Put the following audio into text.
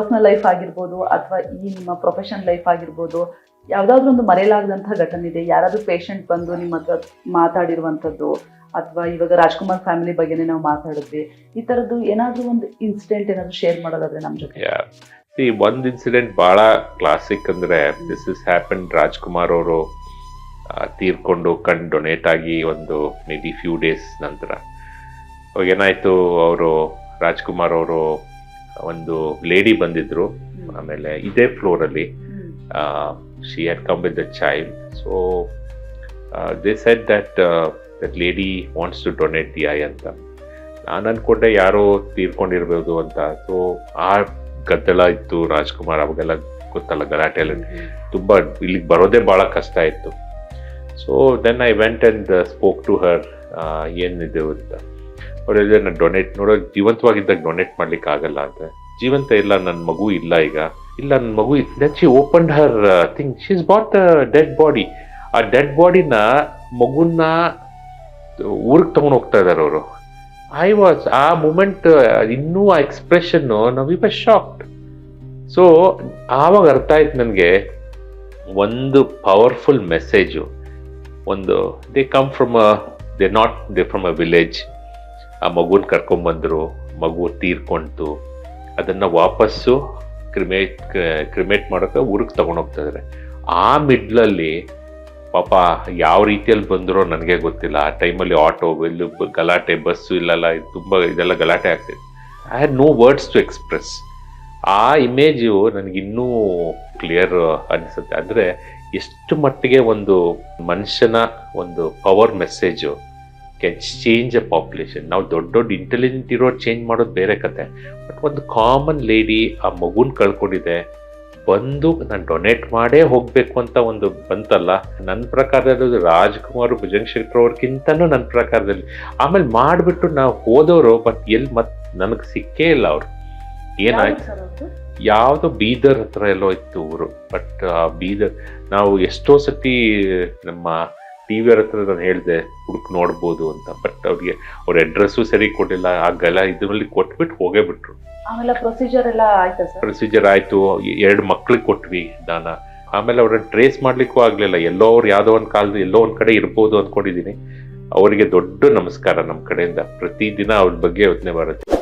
Personal life ಆಗಿರ್ಬೋದು ಅಥವಾ ಈ ನಿಮ್ಮ ಪ್ರೊಫೆಷನ್ ಲೈಫ್ ಆಗಿರ್ಬೋದು, ಯಾವುದಾದ್ರೂ ಒಂದು ಮರೆಯಲಾಗದಂತಹ ಘಟನೆ ಇದೆ? ಯಾರಾದರೂ ಪೇಷಂಟ್ ಬಂದು ನಿಮ್ಮ ಹತ್ರ ಮಾತಾಡಿರುವಂಥದ್ದು, ಅಥವಾ ಇವಾಗ ರಾಜ್ಕುಮಾರ್ ಫ್ಯಾಮಿಲಿ ಬಗ್ಗೆನೇ ನಾವು ಮಾತಾಡಿದ್ವಿ, ಈ ಥರದ್ದು ಏನಾದರೂ ಒಂದು ಇನ್ಸಿಡೆಂಟ್ ಏನಾದರೂ ಶೇರ್ ಮಾಡೋದಾದ್ರೆ ನಮ್ಮ ಜೊತೆ? ಒಂದು ಇನ್ಸಿಡೆಂಟ್ ಭಾಳ ಕ್ಲಾಸಿಕ್ ಅಂದರೆ, ದಿಸ್ ಇಸ್ ಹ್ಯಾಪನ್. ರಾಜ್ಕುಮಾರ್ ಅವರು ತೀರ್ಕೊಂಡು ಕಣ್ ಡೊನೇಟ್ ಆಗಿ ಒಂದು ಮೇ ಬಿ ಫ್ಯೂ ಡೇಸ್ ನಂತರ ಅವಾಗ ಏನಾಯಿತು, ಅವರು ರಾಜ್ಕುಮಾರ್ ಅವರು ಒಂದು ಲೇಡಿ ಬಂದಿದ್ರು. ಆಮೇಲೆ ಇದೇ ಫ್ಲೋರಲ್ಲಿ she had come with the child. So they said that lady wants to donate the eye ಅಂತ. ನಾನು ಅನ್ಕೊಂಡೆ ಯಾರೋ ತೀರ್ಕೊಂಡಿರ್ಬೋದು ಅಂತ. ಸೊ ಆ ಗದ್ದಲ ಇತ್ತು. ರಾಜ್ಕುಮಾರ್ ಅವಾಗೆಲ್ಲ ಗೊತ್ತಲ್ಲ, ಗಲಾಟೆ ಎಲ್ಲ ತುಂಬ, ಇಲ್ಲಿಗೆ ಬರೋದೇ ಭಾಳ ಕಷ್ಟ ಇತ್ತು. So then I went and spoke to her, ಏನಿದೆ ಅಂತ. ಅವರೆಲ್ಲ ನಾನು ಡೊನೇಟ್ ನೋಡೋ ಜೀವಂತವಾಗಿದ್ದಾಗ ಡೊನೇಟ್ ಮಾಡ್ಲಿಕ್ಕೆ ಆಗಲ್ಲ ಅಂತ. ಜೀವಂತ ಇಲ್ಲ, ನನ್ನ ಮಗು ಇಲ್ಲ ಈಗ, ಇಲ್ಲ ನನ್ನ ಮಗು. Then she opened her thing, she is but dead body. ಆ ಡೆಡ್ ಬಾಡಿನ ಮಗುನ ಊರಿಗೆ ತಗೊಂಡು ಹೋಗ್ತಾ ಇದ್ದಾರೆ ಅವರು. ಆ ಮೂಮೆಂಟ್ ಇನ್ನೂ ಆ ಎಕ್ಸ್ಪ್ರೆಷನ್ನು ನಾವು ವಿ ವರ್ ಶಾಕ್ಡ್. ಸೊ ಆವಾಗ ಅರ್ಥ ಆಯ್ತು ನನಗೆ, ಒಂದು ಪವರ್ಫುಲ್ ಮೆಸೇಜು. ಒಂದು ದೇ ಫ್ರಮ್ ಅ ವಿಲೇಜ್. ಆ ಮಗುನ ಕರ್ಕೊಂಬಂದರು, ಮಗು ತೀರ್ಕೊಂತು, ಅದನ್ನು ವಾಪಸ್ಸು ಕ್ರಿಮೇಟ್ ಮಾಡೋಕೆ ಊರಿಗೆ ತಗೊಂಡೋಗ್ತಾ ಇದ್ದಾರೆ. ಆ ಮಿಡ್ಲಲ್ಲಿ ಪಾಪ ಯಾವ ರೀತಿಯಲ್ಲಿ ಬಂದರೋ ನನಗೆ ಗೊತ್ತಿಲ್ಲ. ಆ ಟೈಮಲ್ಲಿ ಆಟೋ ಎಲ್ಲೂ ಗಲಾಟೆ, ಬಸ್ಸು ಇಲ್ಲಲ್ಲ, ತುಂಬ ಇದೆಲ್ಲ ಗಲಾಟೆ ಆಗ್ತಿದೆ. I had no words to express. ಆ ಇಮೇಜು ನನಗಿನ್ನೂ ಕ್ಲಿಯರ್ ಅನಿಸುತ್ತೆ. ಅಂದರೆ ಎಷ್ಟು ಮಟ್ಟಿಗೆ ಒಂದು ಮನುಷ್ಯನ ಒಂದು power message can change a population. ನಾವು ದೊಡ್ಡ ದೊಡ್ಡ ಇಂಟೆಲಿಜೆಂಟ್ ಇರೋರು ಚೇಂಜ್ ಮಾಡೋದು ಬೇರೆ ಕತೆ. ಬಟ್ ಒಂದು ಕಾಮನ್ ಲೇಡಿ ಆ ಮಗುನ ಕಳ್ಕೊಂಡಿದೆ, ಬಂದು ನಾನು ಡೊನೇಟ್ ಮಾಡೇ ಹೋಗಬೇಕು ಅಂತ ಒಂದು ಬಂತಲ್ಲ. ನನ್ನ ಪ್ರಕಾರದಲ್ಲಿ ರಾಜ್ಕುಮಾರ್, ಭುಜಂಗ್ ಶೆಟ್ಟರ್ ಅವ್ರಿಗಿಂತನೂ ನನ್ನ ಪ್ರಕಾರದಲ್ಲಿ. ಆಮೇಲೆ ಮಾಡಿಬಿಟ್ಟು ನಾವು ಹೋದವರು, ಬಟ್ ಎಲ್ಲಿ ನನಗೆ ಸಿಕ್ಕೇ ಇಲ್ಲ ಅವರು. ಏನಾಯ್ತು, ಯಾವುದೋ ಬೀದರ್ ಹತ್ರ ಎಲ್ಲೋ ಇತ್ತು ಊರು. ಬಟ್ ಬೀದರ್ ನಾವು ಎಷ್ಟೋ ಸತಿ ನಮ್ಮ TV ಅವ್ರ ಹತ್ರ ನಾನು ಹೇಳಿದೆ ಹುಡುಕ್ ನೋಡ್ಬೋದು ಅಂತ. ಬಟ್ ಅವ್ರಿಗೆ ಅವ್ರ ಅಡ್ರೆಸ್ಸು ಸರಿ ಕೊಡಲಿಲ್ಲ. ಆಗಲ್ಲ ಇದರಲ್ಲಿ ಕೊಟ್ಬಿಟ್ಟು ಹೋಗೇ ಬಿಟ್ರು. ಆಮೇಲೆ ಪ್ರೊಸೀಜರ್ ಎಲ್ಲ ಆಯ್ತಾ ಸರ್? ಪ್ರೊಸೀಜರ್ ಆಯ್ತು, 2 ಮಕ್ಳಿಗೆ ಕೊಟ್ವಿ ದಾನ. ಆಮೇಲೆ ಅವ್ರನ್ನ ಟ್ರೇಸ್ ಮಾಡ್ಲಿಕ್ಕೂ ಆಗ್ಲಿಲ್ಲ. ಎಲ್ಲೋ ಅವ್ರು ಯಾವುದೋ ಒಂದು ಕಾಲದ ಎಲ್ಲೋ ಒಂದ್ ಕಡೆ ಇರ್ಬೋದು ಅಂದ್ಕೊಂಡಿದ್ದೀನಿ. ಅವರಿಗೆ ದೊಡ್ಡ ನಮಸ್ಕಾರ ನಮ್ಮ ಕಡೆಯಿಂದ. ಪ್ರತಿದಿನ ಅವ್ರ ಬಗ್ಗೆ ಯೋಚನೆ ಬರುತ್ತೆ.